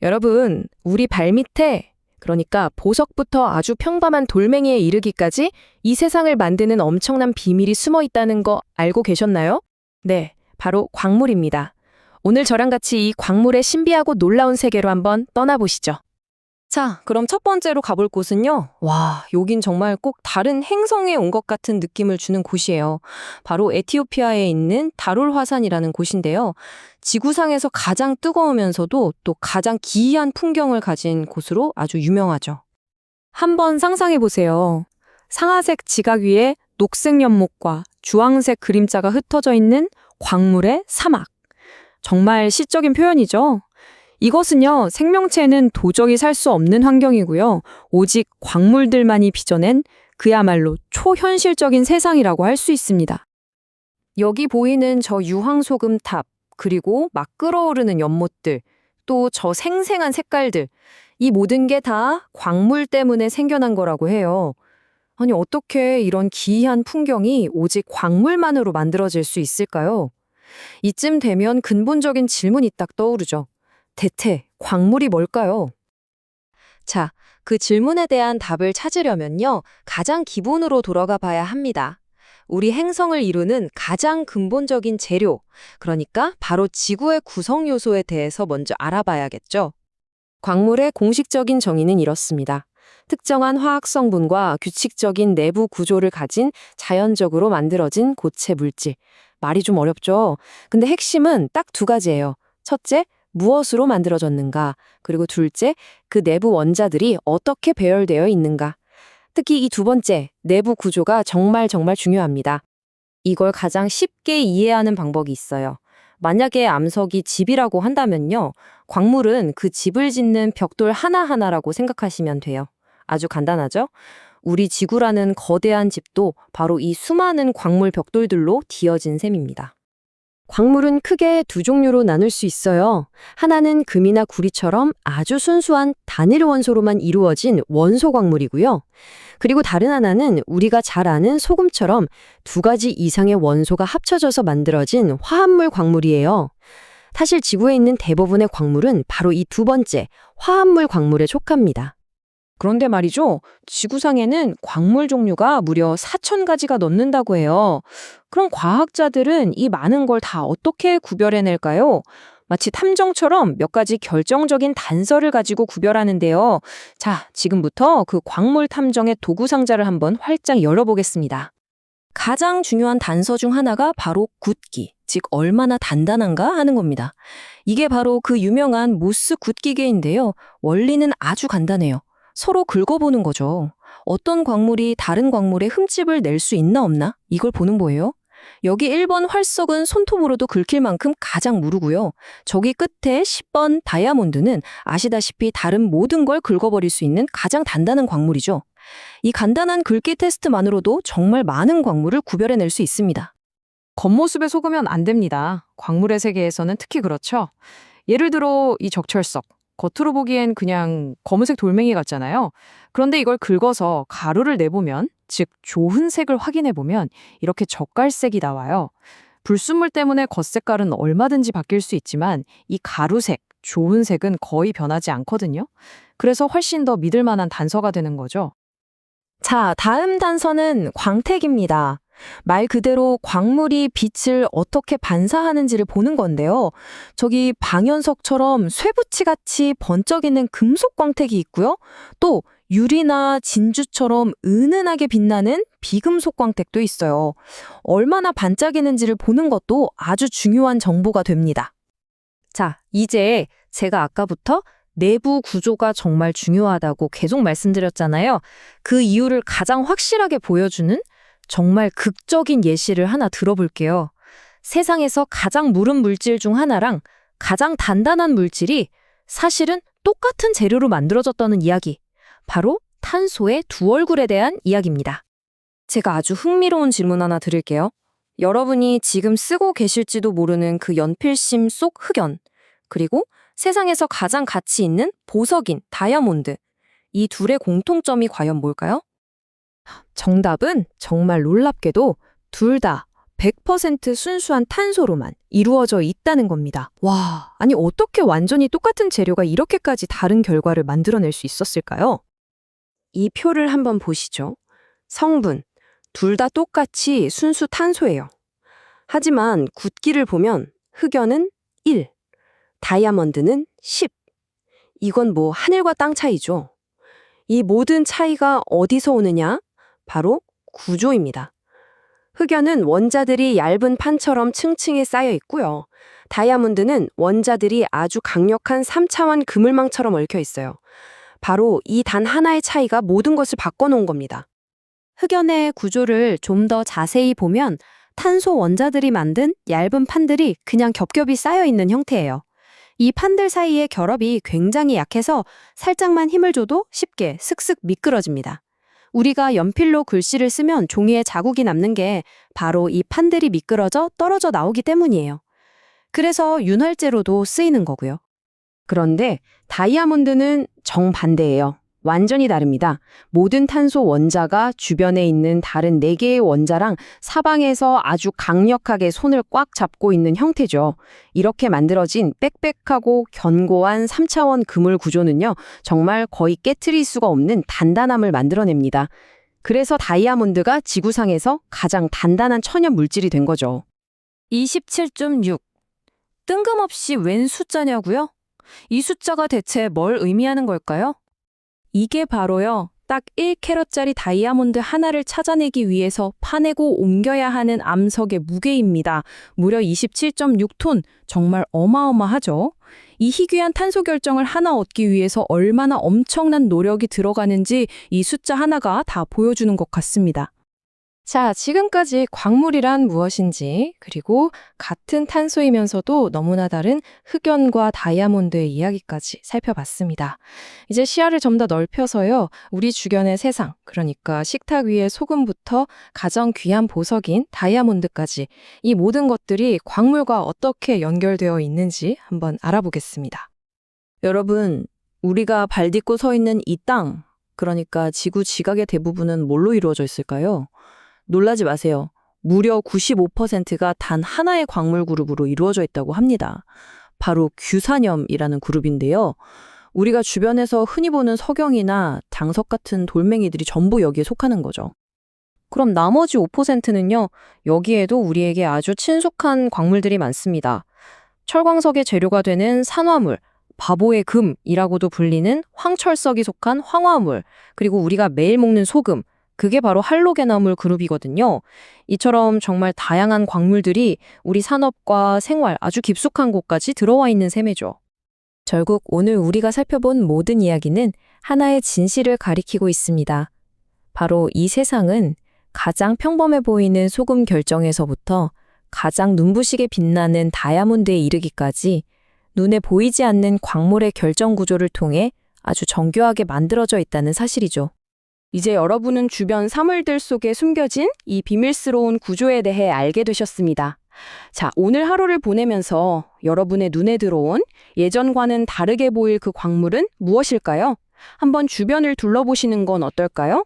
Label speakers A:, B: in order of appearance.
A: 여러분, 우리 발밑에, 그러니까 보석부터 아주 평범한 돌멩이에 이르기까지 이 세상을 만드는 엄청난 비밀이 숨어 있다는 거 알고 계셨나요? 네, 바로 광물입니다. 오늘 저랑 같이 이 광물의 신비하고 놀라운 세계로 한번 떠나보시죠.
B: 자, 그럼 첫 번째로 가볼 곳은요. 와, 여긴 정말 꼭 다른 행성에 온 것 같은 느낌을 주는 곳이에요. 바로 에티오피아에 있는 다룰 화산이라는 곳인데요. 지구상에서 가장 뜨거우면서도 또 가장 기이한 풍경을 가진 곳으로 아주 유명하죠.
C: 한번 상상해 보세요. 상아색 지각 위에 녹색 연못과 주황색 그림자가 흩어져 있는 광물의 사막. 정말 시적인 표현이죠. 이것은요, 생명체는 도저히 살 수 없는 환경이고요. 오직 광물들만이 빚어낸 그야말로 초현실적인 세상이라고 할 수 있습니다.
B: 여기 보이는 저 유황소금탑, 그리고 막 끓어오르는 연못들, 또 저 생생한 색깔들, 이 모든 게 다 광물 때문에 생겨난 거라고 해요. 아니, 어떻게 이런 기이한 풍경이 오직 광물만으로 만들어질 수 있을까요? 이쯤 되면 근본적인 질문이 딱 떠오르죠. 대체 광물이 뭘까요? 자, 그 질문에 대한 답을 찾으려면요, 가장 기본으로 돌아가 봐야 합니다. 우리 행성을 이루는 가장 근본적인 재료, 그러니까 바로 지구의 구성 요소에 대해서 먼저 알아봐야겠죠. 광물의 공식적인 정의는 이렇습니다. 특정한 화학 성분과 규칙적인 내부 구조를 가진 자연적으로 만들어진 고체 물질. 말이 좀 어렵죠? 근데 핵심은 딱 두 가지예요. 첫째, 무엇으로 만들어졌는가, 그리고 둘째, 그 내부 원자들이 어떻게 배열되어 있는가. 특히 이 두 번째, 내부 구조가 정말 중요합니다. 이걸 가장 쉽게 이해하는 방법이 있어요. 만약에 암석이 집이라고 한다면요, 광물은 그 집을 짓는 벽돌 하나하나라고 생각하시면 돼요. 아주 간단하죠? 우리 지구라는 거대한 집도 바로 이 수많은 광물 벽돌들로 뒤어진 셈입니다. 광물은 크게 두 종류로 나눌 수 있어요. 하나는 금이나 구리처럼 아주 순수한 단일 원소로만 이루어진 원소 광물이고요. 그리고 다른 하나는 우리가 잘 아는 소금처럼 두 가지 이상의 원소가 합쳐져서 만들어진 화합물 광물이에요. 사실 지구에 있는 대부분의 광물은 바로 이 두 번째, 화합물 광물에 속합니다. 그런데 말이죠, 지구상에는 광물 종류가 무려 4,000가지가 넘는다고 해요. 그럼 과학자들은 이 많은 걸 다 어떻게 구별해낼까요? 마치 탐정처럼 몇 가지 결정적인 단서를 가지고 구별하는데요. 자, 지금부터 그 광물 탐정의 도구 상자를 한번 활짝 열어보겠습니다. 가장 중요한 단서 중 하나가 바로 굵기, 즉 얼마나 단단한가 하는 겁니다. 이게 바로 그 유명한 모스 굵기계인데요. 원리는 아주 간단해요. 서로 긁어보는 거죠. 어떤 광물이 다른 광물에 흠집을 낼 수 있나 없나? 이걸 보는 거예요. 여기 1번 활석은 손톱으로도 긁힐 만큼 가장 무르고요. 저기 끝에 10번 다이아몬드는 아시다시피 다른 모든 걸 긁어버릴 수 있는 가장 단단한 광물이죠. 이 간단한 긁기 테스트만으로도 정말 많은 광물을 구별해낼 수 있습니다.
C: 겉모습에 속으면 안 됩니다. 광물의 세계에서는 특히 그렇죠. 예를 들어 이 적철석. 겉으로 보기엔 그냥 검은색 돌멩이 같잖아요. 그런데 이걸 긁어서 가루를 내보면, 즉 조흔색을 확인해보면 이렇게 젓갈색이 나와요. 불순물 때문에 겉색깔은 얼마든지 바뀔 수 있지만 이 가루색, 조흔색은 거의 변하지 않거든요. 그래서 훨씬 더 믿을 만한 단서가 되는 거죠.
B: 자, 다음 단서는 광택입니다. 말 그대로 광물이 빛을 어떻게 반사하는지를 보는 건데요. 저기 방연석처럼 쇠붙이같이 번쩍이는 금속 광택이 있고요. 또 유리나 진주처럼 은은하게 빛나는 비금속 광택도 있어요. 얼마나 반짝이는지를 보는 것도 아주 중요한 정보가 됩니다. 자, 이제 제가 아까부터 내부 구조가 정말 중요하다고 계속 말씀드렸잖아요. 그 이유를 가장 확실하게 보여주는 정말 극적인 예시를 하나 들어볼게요. 세상에서 가장 무른 물질 중 하나랑 가장 단단한 물질이 사실은 똑같은 재료로 만들어졌다는 이야기. 바로 탄소의 두 얼굴에 대한 이야기입니다. 제가 아주 흥미로운 질문 하나 드릴게요. 여러분이 지금 쓰고 계실지도 모르는 그 연필심 속 흑연, 그리고 세상에서 가장 가치 있는 보석인 다이아몬드. 이 둘의 공통점이 과연 뭘까요?
A: 정답은 정말 놀랍게도 둘 다
B: 100% 순수한 탄소로만 이루어져 있다는 겁니다. 와, 아니 어떻게 완전히 똑같은 재료가 이렇게까지 다른 결과를 만들어낼 수 있었을까요? 이 표를 한번 보시죠. 성분, 둘 다 똑같이 순수 탄소예요. 하지만 굵기를 보면 흑연은 1, 다이아몬드는 10. 이건 뭐 하늘과 땅 차이죠. 이 모든 차이가 어디서 오느냐? 바로 구조입니다. 흑연은 원자들이 얇은 판처럼 층층이 쌓여 있고요. 다이아몬드는 원자들이 아주 강력한 3차원 그물망처럼 얽혀 있어요. 바로 이 단 하나의 차이가 모든 것을 바꿔놓은 겁니다. 흑연의 구조를 좀 더 자세히 보면 탄소 원자들이 만든 얇은 판들이 그냥 겹겹이 쌓여 있는 형태예요. 이 판들 사이의 결합이 굉장히 약해서 살짝만 힘을 줘도 쉽게 슥슥 미끄러집니다. 우리가 연필로 글씨를 쓰면 종이에 자국이 남는 게 바로 이 판들이 미끄러져 떨어져 나오기 때문이에요. 그래서 윤활제로도 쓰이는 거고요. 그런데 다이아몬드는 정반대예요. 완전히 다릅니다. 모든 탄소 원자가 주변에 있는 다른 4개의 원자랑 사방에서 아주 강력하게 손을 꽉 잡고 있는 형태죠. 이렇게 만들어진 빽빽하고 견고한 3차원 그물 구조는요, 정말 거의 깨트릴 수가 없는 단단함을 만들어냅니다. 그래서 다이아몬드가 지구상에서 가장 단단한 천연 물질이 된 거죠.
C: 27.6. 뜬금없이 웬 숫자냐고요? 이 숫자가 대체 뭘 의미하는 걸까요?
A: 이게 바로요. 딱 1캐럿짜리 다이아몬드 하나를 찾아내기 위해서 파내고 옮겨야 하는 암석의 무게입니다. 무려 27.6톤. 정말 어마어마하죠? 이 희귀한 탄소 결정을 하나 얻기 위해서 얼마나 엄청난 노력이 들어가는지 이 숫자 하나가 다 보여주는 것 같습니다. 자, 지금까지 광물이란 무엇인지, 그리고 같은 탄소이면서도 너무나 다른 흑연과 다이아몬드의 이야기까지 살펴봤습니다. 이제 시야를 좀 더 넓혀서요, 우리 주변의 세상, 그러니까 식탁 위의 소금부터 가장 귀한 보석인 다이아몬드까지 이 모든 것들이 광물과 어떻게 연결되어 있는지 한번 알아보겠습니다. 여러분, 우리가 발 딛고 서 있는 이 땅, 그러니까 지구 지각의 대부분은 뭘로 이루어져 있을까요? 놀라지 마세요. 무려 95%가 단 하나의 광물 그룹으로 이루어져 있다고 합니다. 바로 규산염이라는 그룹인데요. 우리가 주변에서 흔히 보는 석영이나 장석 같은 돌멩이들이 전부 여기에 속하는 거죠. 그럼 나머지 5%는요, 여기에도 우리에게 아주 친숙한 광물들이 많습니다. 철광석의 재료가 되는 산화물, 바보의 금이라고도 불리는 황철석이 속한 황화물, 그리고 우리가 매일 먹는 소금, 그게 바로 할로게나물 그룹이거든요. 이처럼 정말 다양한 광물들이 우리 산업과 생활 아주 깊숙한 곳까지 들어와 있는 셈이죠. 결국 오늘 우리가 살펴본 모든 이야기는 하나의 진실을 가리키고 있습니다. 바로 이 세상은 가장 평범해 보이는 소금 결정에서부터 가장 눈부시게 빛나는 다이아몬드에 이르기까지 눈에 보이지 않는 광물의 결정 구조를 통해 아주 정교하게 만들어져 있다는 사실이죠. 이제 여러분은 주변 사물들 속에 숨겨진 이 비밀스러운 구조에 대해 알게 되셨습니다. 자, 오늘 하루를 보내면서 여러분의 눈에 들어온 예전과는 다르게 보일 그 광물은 무엇일까요? 한번 주변을 둘러보시는 건 어떨까요?